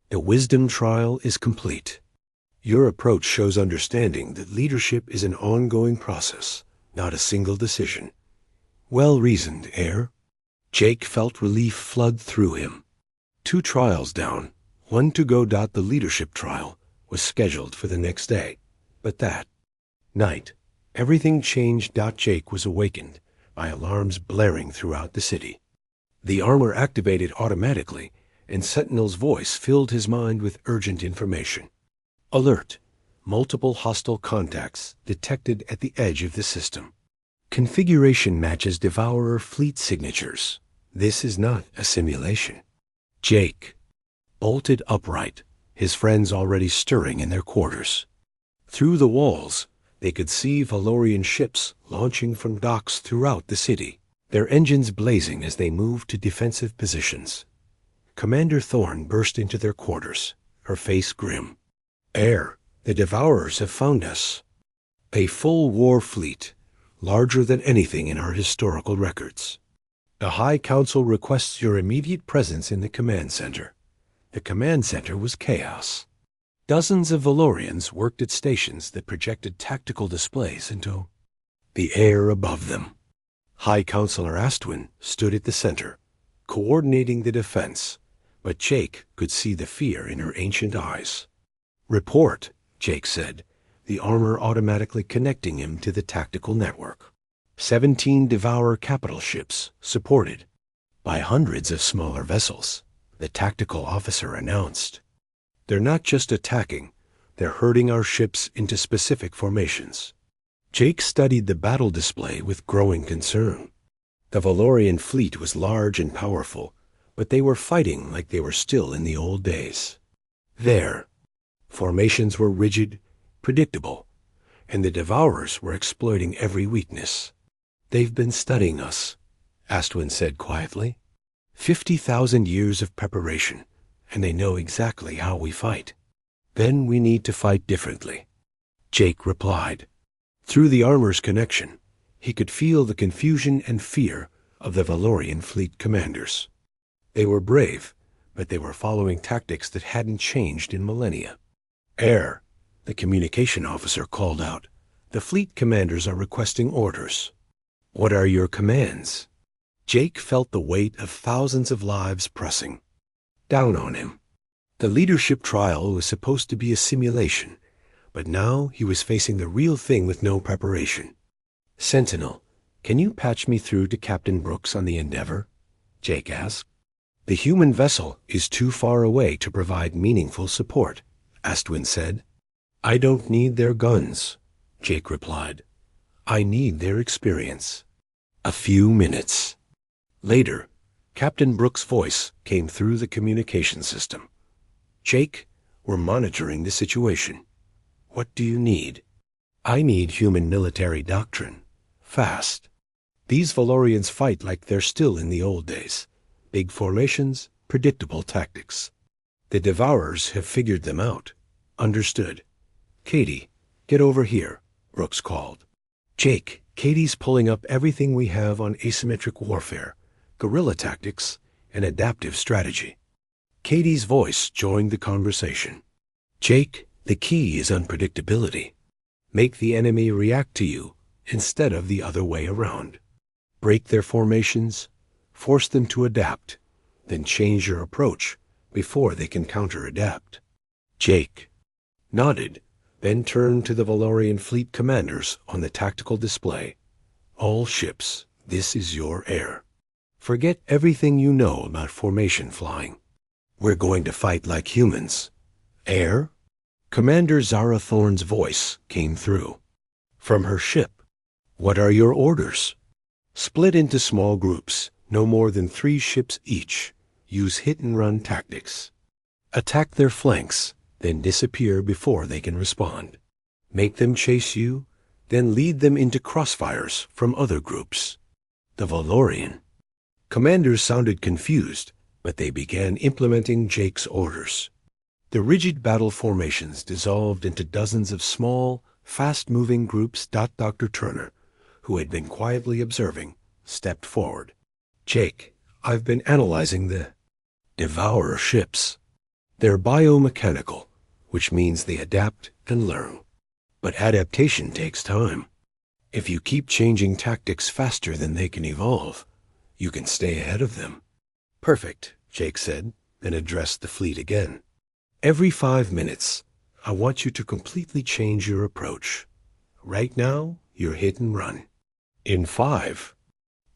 The wisdom trial is complete. Your approach shows understanding that leadership is an ongoing process, not a single decision. Well-reasoned, heir. Jake felt relief flood through him. 2 trials down, 1 to go. The leadership trial was scheduled for the next day, but that night, everything changed. Jake was awakened by alarms blaring throughout the city. The armor activated automatically, and Sentinel's voice filled his mind with urgent information. Alert! Multiple hostile contacts detected at the edge of the system. Configuration matches Devourer fleet signatures. This is not a simulation. Jake bolted upright, his friends already stirring in their quarters. Through the walls, they could see Valorian ships launching from docks throughout the city, their engines blazing as they moved to defensive positions. Commander Thorne burst into their quarters, her face grim. Heir, the Devourers have found us. A full war fleet, larger than anything in our historical records. The High Council requests your immediate presence in the command center. The command center was chaos. Dozens of Valorians worked at stations that projected tactical displays into the air above them. High Counselor Astwin stood at the center, coordinating the defense, but Jake could see the fear in her ancient eyes. "Report," Jake said, the armor automatically connecting him to the tactical network. 17 Devourer capital ships, supported by hundreds of smaller vessels, the tactical officer announced. "They're not just attacking, they're herding our ships into specific formations." Jake studied the battle display with growing concern. The Valorian fleet was large and powerful, but they were fighting like they were still in the old days. Their formations were rigid, predictable, and the Devourers were exploiting every weakness. "They've been studying us," Astwin said quietly. 50,000 years of preparation, and they know exactly how we fight. "Then we need to fight differently," Jake replied. Through the armor's connection, he could feel the confusion and fear of the Valorian fleet commanders. They were brave, but they were following tactics that hadn't changed in millennia. "Air," the communication officer called out. "The fleet commanders are requesting orders." "What are your commands?" Jake felt the weight of thousands of lives pressing down on him. The leadership trial was supposed to be a simulation, but now he was facing the real thing with no preparation. "Sentinel, can you patch me through to Captain Brooks on the Endeavor?" Jake asked. "The human vessel is too far away to provide meaningful support," Astwin said. "I don't need their guns," Jake replied. "I need their experience." A few minutes later, Captain Brooks' voice came through the communication system. "Jake, we're monitoring the situation. What do you need?" "I need human military doctrine. Fast. These Valorians fight like they're still in the old days. Big formations, predictable tactics. The Devourers have figured them out." "Understood." "Katie, get over here," Brooks called. "Jake, Katie's pulling up everything we have on asymmetric warfare, guerrilla tactics, and adaptive strategy." Katie's voice joined the conversation. "Jake, the key is unpredictability. Make the enemy react to you instead of the other way around. Break their formations, force them to adapt, then change your approach before they can counter-adapt." Jake nodded, then turned to the Valorian fleet commanders on the tactical display. "All ships, this is your air. Forget everything you know about formation flying. We're going to fight like humans. Air?" Commander Zara Thorne's voice came through from her ship. "What are your orders?" "Split into small groups, no more than 3 ships each. Use hit-and-run tactics. Attack their flanks, then disappear before they can respond. Make them chase you, then lead them into crossfires from other groups." The Valorian commanders sounded confused, but they began implementing Jake's orders. The rigid battle formations dissolved into dozens of small, fast-moving groups. Dr. Turner, who had been quietly observing, stepped forward. "Jake, I've been analyzing the Devourer ships. They're biomechanical, which means they adapt and learn. But adaptation takes time. If you keep changing tactics faster than they can evolve, you can stay ahead of them." "Perfect," Jake said, then addressed the fleet again. "Every 5 minutes, I want you to completely change your approach. Right now, you're hit and run. In 5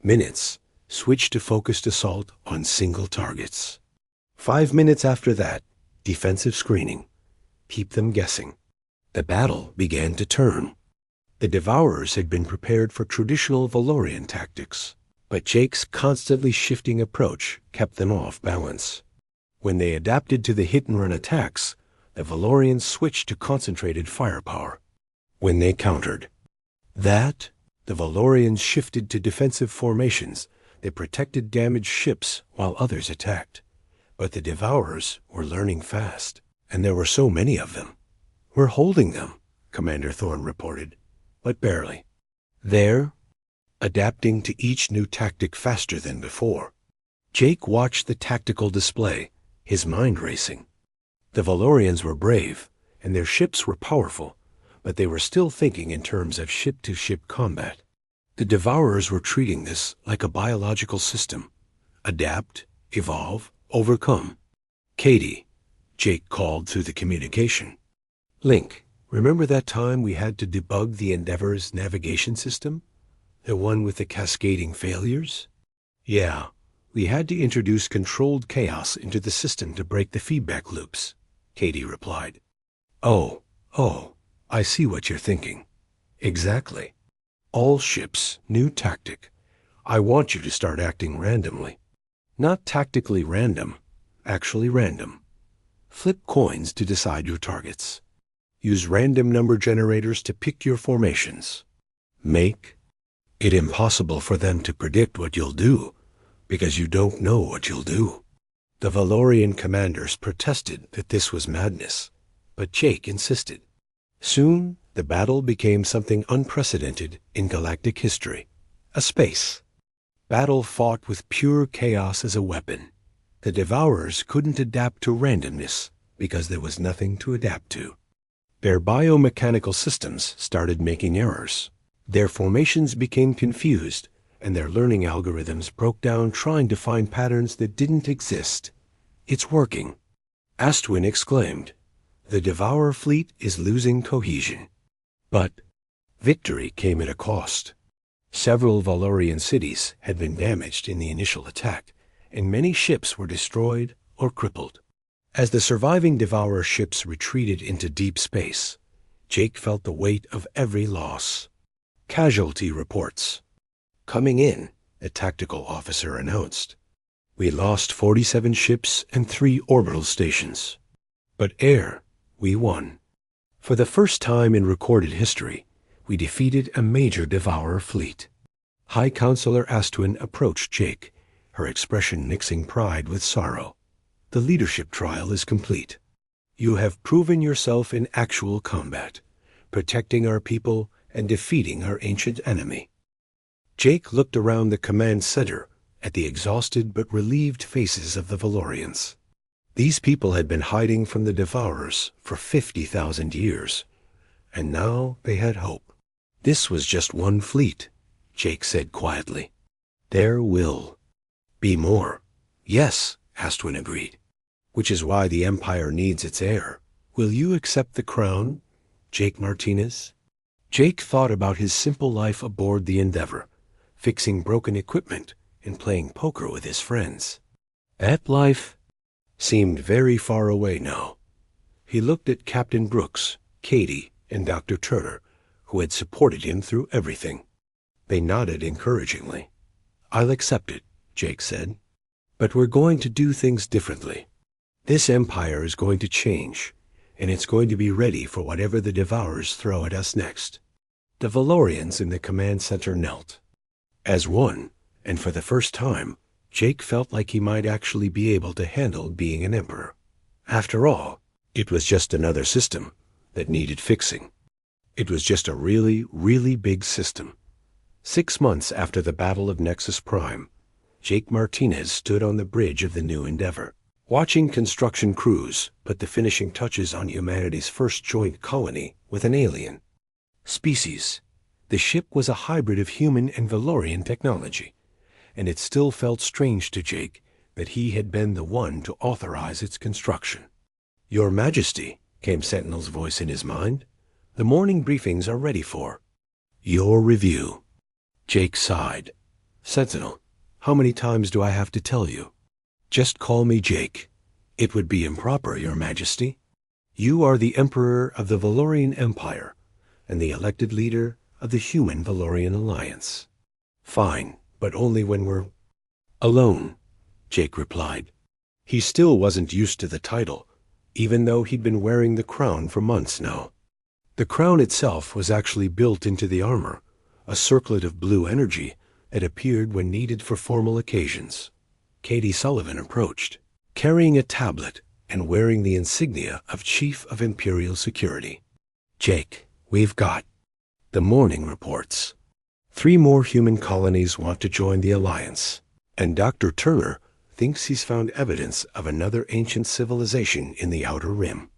minutes, switch to focused assault on single targets. 5 minutes after that, defensive screening. Keep them guessing." The battle began to turn. The Devourers had been prepared for traditional Valorian tactics, but Jake's constantly shifting approach kept them off balance. When they adapted to the hit-and-run attacks, the Valorians switched to concentrated firepower. When they countered that, the Valorians shifted to defensive formations that protected damaged ships while others attacked. But the Devourers were learning fast, and there were so many of them. "We're holding them," Commander Thorne reported, "but barely. They're adapting to each new tactic faster than before." Jake watched the tactical display, his mind racing. The Valorians were brave, and their ships were powerful, but they were still thinking in terms of ship-to-ship combat. The Devourers were treating this like a biological system. Adapt, evolve, overcome. Katie, Jake called through the communication. Link, remember that time we had to debug the Endeavor's navigation system? The one with the cascading failures? Yeah, we had to introduce controlled chaos into the system to break the feedback loops, Katie replied. Oh, I see what you're thinking. Exactly. All ships, new tactic. I want you to start acting randomly. Not tactically random, actually random. Flip coins to decide your targets. Use random number generators to pick your formations. Make it impossible for them to predict what you'll do, because you don't know what you'll do. The Valorian commanders protested that this was madness, but Jake insisted. Soon, the battle became something unprecedented in galactic history. A space battle fought with pure chaos as a weapon. The Devourers couldn't adapt to randomness because there was nothing to adapt to. Their biomechanical systems started making errors. Their formations became confused, and their learning algorithms broke down trying to find patterns that didn't exist. It's working, Astwin exclaimed. The Devourer fleet is losing cohesion. But victory came at a cost. Several Valorian cities had been damaged in the initial attack, and many ships were destroyed or crippled. As the surviving Devourer ships retreated into deep space, Jake felt the weight of every loss. Casualty reports. Coming in, a tactical officer announced. We lost 47 ships and 3 orbital stations. But air, we won. For the first time in recorded history, we defeated a major Devourer fleet. High Counselor Astwin approached Jake, her expression mixing pride with sorrow. The leadership trial is complete. You have proven yourself in actual combat, protecting our people and defeating our ancient enemy. Jake looked around the command center at the exhausted but relieved faces of the Valorians. These people had been hiding from the Devourers for 50,000 years, and now they had hope. This was just one fleet, Jake said quietly. There will be more. Yes, Astwin agreed. Which is why the Empire needs its heir. Will you accept the crown, Jake Martinez? Jake thought about his simple life aboard the Endeavor, fixing broken equipment and playing poker with his friends. That life seemed very far away now. He looked at Captain Brooks, Katie, and Dr. Turner, who had supported him through everything. They nodded encouragingly. I'll accept it, Jake said. But we're going to do things differently. This empire is going to change, and it's going to be ready for whatever the Devourers throw at us next. The Valorians in the command center knelt. As one, and for the first time, Jake felt like he might actually be able to handle being an emperor. After all, it was just another system that needed fixing. It was just a really, really big system. 6 months after the Battle of Nexus Prime, Jake Martinez stood on the bridge of the new Endeavor, watching construction crews put the finishing touches on humanity's first joint colony with an alien species. The ship was a hybrid of human and Valorian technology, and it still felt strange to Jake that he had been the one to authorize its construction. Your Majesty, came Sentinel's voice in his mind, the morning briefings are ready for your review. Jake sighed. Sentinel, how many times do I have to tell you? Just call me Jake. It would be improper, Your Majesty. You are the Emperor of the Valorian Empire and the elected leader of the Human-Valorian Alliance. Fine, but only when we're alone, Jake replied. He still wasn't used to the title, even though he'd been wearing the crown for months now. The crown itself was actually built into the armor, a circlet of blue energy that appeared when needed for formal occasions. Katie Sullivan approached, carrying a tablet and wearing the insignia of Chief of Imperial Security. Jake, we've got the morning reports. 3 more human colonies want to join the Alliance, and Dr. Turner thinks he's found evidence of another ancient civilization in the Outer Rim.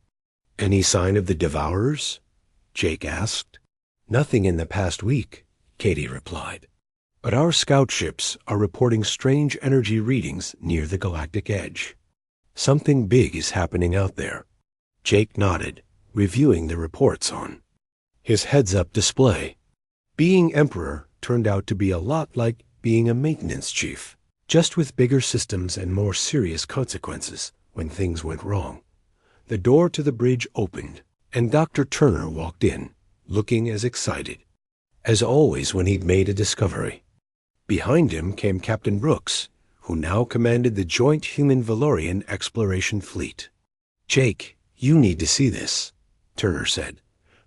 Any sign of the Devourers? Jake asked. Nothing in the past week, Katie replied. But our scout ships are reporting strange energy readings near the galactic edge. Something big is happening out there. Jake nodded, reviewing the reports on his heads-up display. Being Emperor turned out to be a lot like being a maintenance chief, just with bigger systems and more serious consequences when things went wrong. The door to the bridge opened, and Dr. Turner walked in, looking as excited as always when he'd made a discovery. Behind him came Captain Brooks, who now commanded the joint human-Valorian exploration fleet. Jake, you need to see this, Turner said,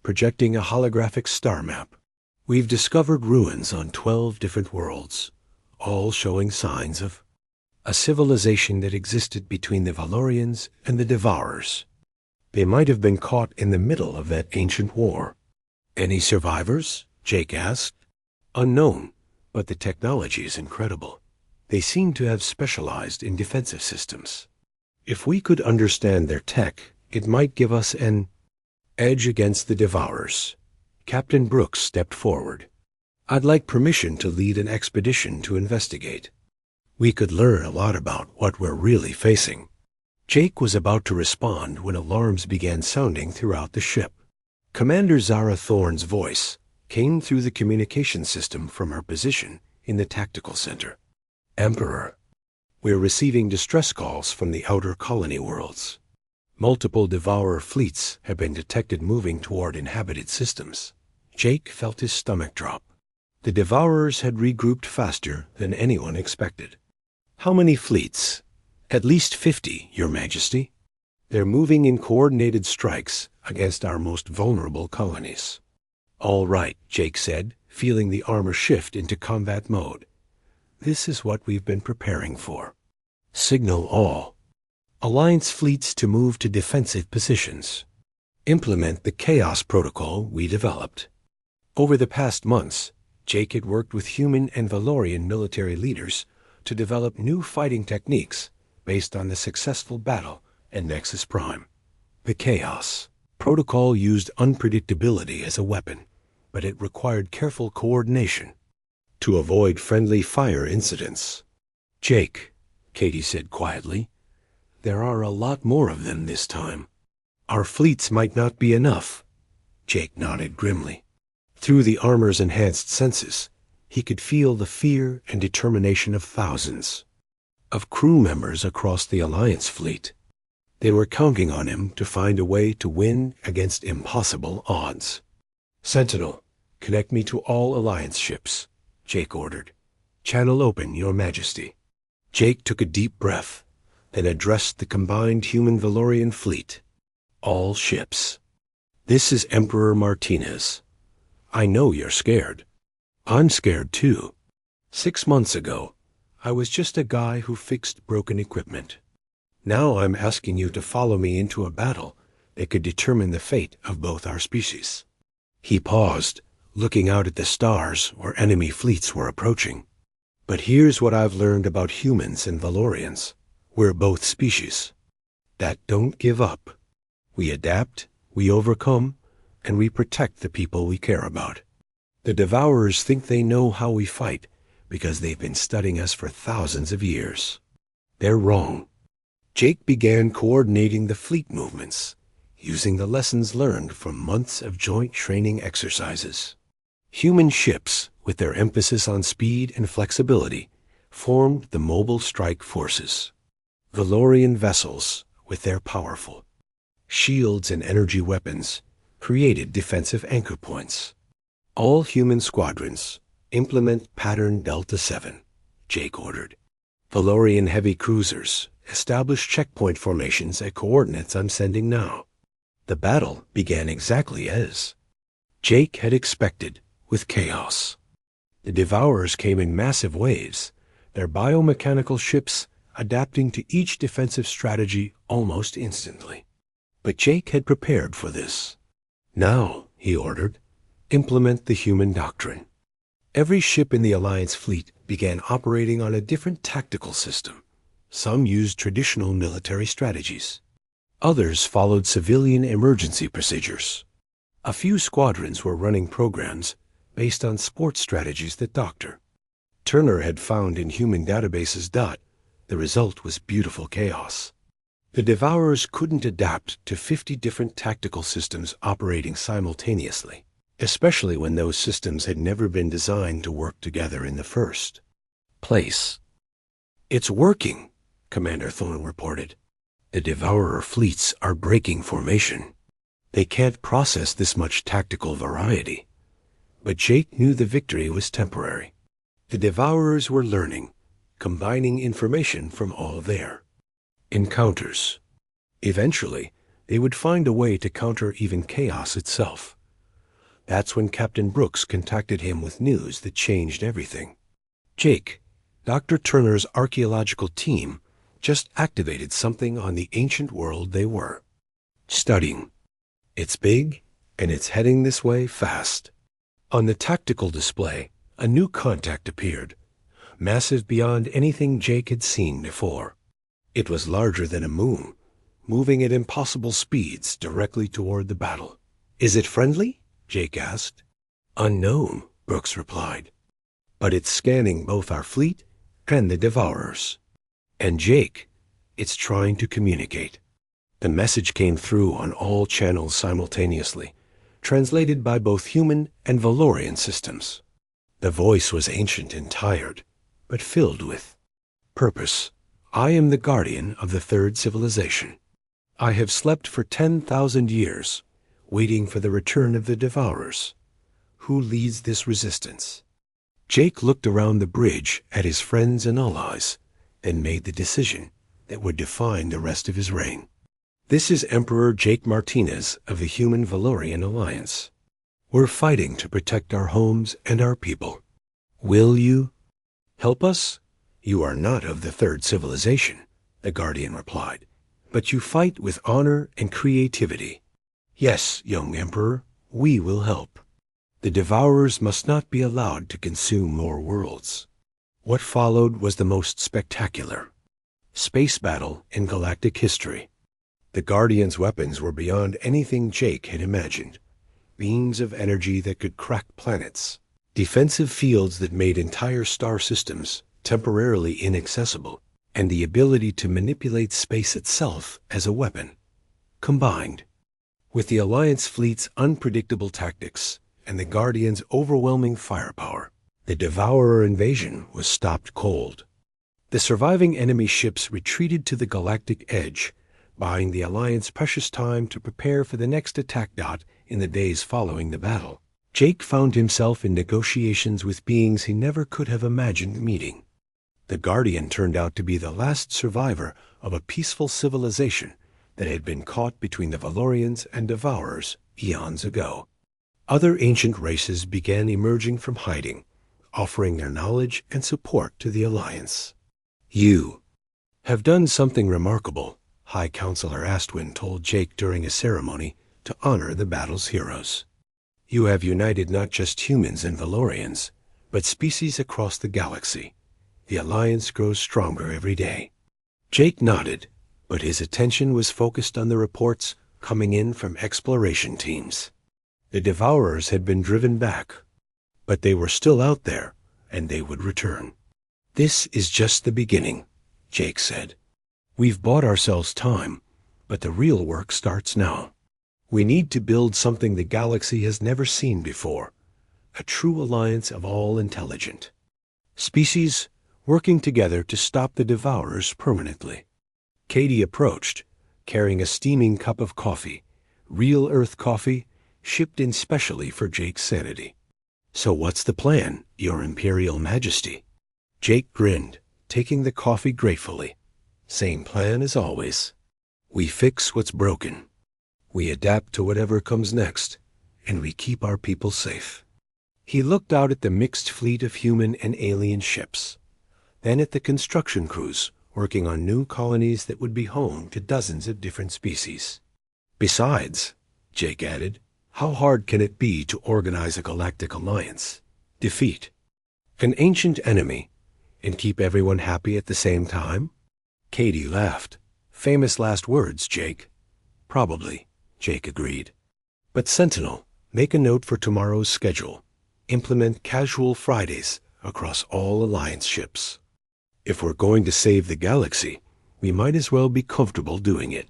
projecting a holographic star map. We've discovered ruins on 12 different worlds, all showing signs of a civilization that existed between the Valorians and the Devourers. They might have been caught in the middle of that ancient war. Any survivors? Jake asked. Unknown, but the technology is incredible. They seem to have specialized in defensive systems. If we could understand their tech, it might give us an edge against the Devourers. Captain Brooks stepped forward. I'd like permission to lead an expedition to investigate. We could learn a lot about what we're really facing. Jake was about to respond when alarms began sounding throughout the ship. Commander Zara Thorne's voice came through the communication system from her position in the tactical center. Emperor, we're receiving distress calls from the outer colony worlds. Multiple Devourer fleets have been detected moving toward inhabited systems. Jake felt his stomach drop. The Devourers had regrouped faster than anyone expected. How many fleets? At least 50, Your Majesty. They're moving in coordinated strikes against our most vulnerable colonies. All right, Jake said, feeling the armor shift into combat mode. This is what we've been preparing for. Signal all Alliance fleets to move to defensive positions. Implement the Chaos Protocol we developed. Over the past months, Jake had worked with human and Valorian military leaders to develop new fighting techniques based on the successful battle at Nexus Prime. The Chaos Protocol used unpredictability as a weapon, but it required careful coordination to avoid friendly fire incidents. Jake, Katie said quietly, there are a lot more of them this time. Our fleets might not be enough. Jake nodded grimly. Through the armor's enhanced senses, he could feel the fear and determination of thousands of crew members across the Alliance fleet. They were counting on him to find a way to win against impossible odds. Sentinel, connect me to all Alliance ships, Jake ordered. Channel open, Your Majesty. Jake took a deep breath, then addressed the combined human-Valorian fleet. All ships. This is Emperor Martinez. I know you're scared. I'm scared too. 6 months ago, I was just a guy who fixed broken equipment. Now I'm asking you to follow me into a battle that could determine the fate of both our species. He paused, looking out at the stars where enemy fleets were approaching. But here's what I've learned about humans and Valorians. We're both species that don't give up. We adapt, we overcome, and we protect the people we care about. The Devourers think they know how we fight because they've been studying us for thousands of years. They're wrong. Jake began coordinating the fleet movements, using the lessons learned from months of joint training exercises. Human ships, with their emphasis on speed and flexibility, formed the Mobile Strike Forces. Valorian vessels, with their powerful shields and energy weapons, created defensive anchor points. All human squadrons implement Pattern Delta 7, Jake ordered. Valorian heavy cruisers establish checkpoint formations at coordinates I'm sending now. The battle began exactly as Jake had expected, with chaos. The Devourers came in massive waves, their biomechanical ships adapting to each defensive strategy almost instantly. But Jake had prepared for this. Now, he ordered, implement the human doctrine. Every ship in the Alliance fleet began operating on a different tactical system. Some used traditional military strategies. Others followed civilian emergency procedures. A few squadrons were running programs based on sports strategies that Dr. Turner had found in human databases. The result was beautiful chaos. The Devourers couldn't adapt to 50 different tactical systems operating simultaneously, especially when those systems had never been designed to work together in the first place. "It's working," Commander Thorne reported. "The Devourer fleets are breaking formation. They can't process this much tactical variety." But Jake knew the victory was temporary. The Devourers were learning, combining information from all their encounters. Eventually, they would find a way to counter even chaos itself. That's when Captain Brooks contacted him with news that changed everything. "Jake, Dr. Turner's archaeological team just activated something on the ancient world they were studying. It's big, and it's heading this way fast." On the tactical display, a new contact appeared, massive beyond anything Jake had seen before. It was larger than a moon, moving at impossible speeds directly toward the battle. "Is it friendly?" Jake asked. "Unknown," Brooks replied. "But it's scanning both our fleet and the Devourers. And Jake, it's trying to communicate." The message came through on all channels simultaneously, translated by both human and Valorian systems. The voice was ancient and tired, but filled with purpose. "I am the guardian of the third civilization. I have slept for 10,000 years, waiting for the return of the Devourers. Who leads this resistance?" Jake looked around the bridge at his friends and allies, and made the decision that would define the rest of his reign. "This is Emperor Jake Martinez of the Human Valorian Alliance. We're fighting to protect our homes and our people. Will you help us?" "You are not of the third civilization," the Guardian replied, "but you fight with honor and creativity." "Yes, young Emperor, we will help. The Devourers must not be allowed to consume more worlds." What followed was the most spectacular space battle in galactic history. The Guardians' weapons were beyond anything Jake had imagined. Beams of energy that could crack planets, defensive fields that made entire star systems temporarily inaccessible, and the ability to manipulate space itself as a weapon. Combined with the Alliance fleet's unpredictable tactics and the Guardians' overwhelming firepower, the Devourer invasion was stopped cold. The surviving enemy ships retreated to the galactic edge, buying the Alliance precious time to prepare for the next attack. In the days following the battle, Jake found himself in negotiations with beings he never could have imagined meeting. The Guardian turned out to be the last survivor of a peaceful civilization that had been caught between the Valorians and Devourers eons ago. Other ancient races began emerging from hiding, offering their knowledge and support to the Alliance. "You have done something remarkable," High Counselor Astwin told Jake during a ceremony to honor the battle's heroes. "You have united not just humans and Valorians, but species across the galaxy. The Alliance grows stronger every day." Jake nodded, but his attention was focused on the reports coming in from exploration teams. The Devourers had been driven back, but they were still out there, and they would return. "This is just the beginning," Jake said. "We've bought ourselves time, but the real work starts now. We need to build something the galaxy has never seen before, a true alliance of all intelligent species working together to stop the Devourers permanently." Katie approached, carrying a steaming cup of coffee, real Earth coffee, shipped in specially for Jake's sanity. "So what's the plan, Your Imperial Majesty?" Jake grinned, taking the coffee gratefully. "Same plan as always. We fix what's broken. We adapt to whatever comes next, and we keep our people safe." He looked out at the mixed fleet of human and alien ships, then at the construction crews working on new colonies that would be home to dozens of different species. "Besides," Jake added, "how hard can it be to organize a galactic alliance, defeat an ancient enemy, and keep everyone happy at the same time?" Katie laughed. "Famous last words, Jake. Probably, Jake agreed. But Sentinel, make a note for tomorrow's schedule. Implement casual Fridays across all Alliance ships. If we're going to save the galaxy, we might as well be comfortable doing it.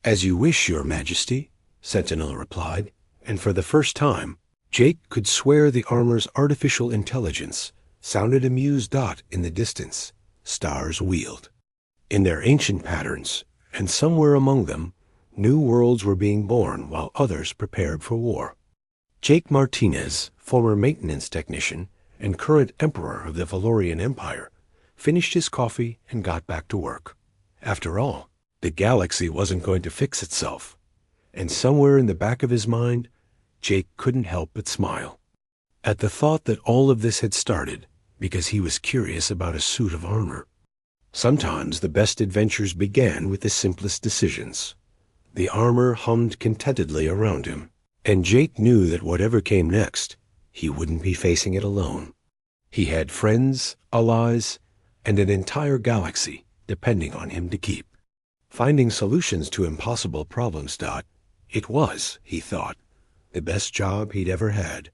As you wish, Your Majesty, Sentinel replied, and for the first time, Jake could swear the armor's artificial intelligence sounded amused. In the distance, stars wheeled. In their ancient patterns, and somewhere among them, new worlds were being born while others prepared for war. Jake Martinez, former maintenance technician and current emperor of the Valorian Empire, finished his coffee and got back to work. After all, the galaxy wasn't going to fix itself, and somewhere in the back of his mind, Jake couldn't help but smile at the thought that all of this had started because he was curious about a suit of armor. Sometimes the best adventures began with the simplest decisions. The armor hummed contentedly around him, and Jake knew that whatever came next, he wouldn't be facing it alone. He had friends, allies, and an entire galaxy depending on him to keep. Finding solutions to impossible problems. It was, he thought, the best job he'd ever had.